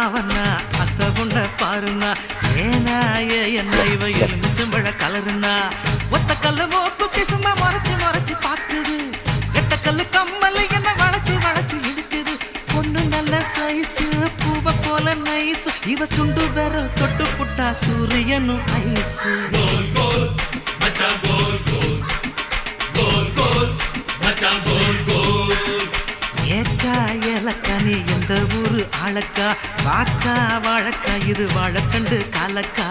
மாவண்ணா அத்த பொண்ண பாருண்ணா ஏனா என்ன இவ எலுமிச்சம்பழ கலருண்ணா ஒத்த கல்லு மோக்குத்தி சும்மா மறைச்சு மறைச்சு பாக்குது எட்ட கல்லு கம்மல் என்ன வளைச்சு வளைச்சு இழுக்குது பொண்ணு நல்ல சைஸு பூவ போல நைஸ் இவ சுண்டு வேற தொட்டு புட்டா சூரியனும் ஐசு ஏக்கா ஏலக்கா நீ எந்த ஊரு ஆளக்கா வாக்கா வாழக்கா இது வாழக்கண்டு காலக்கா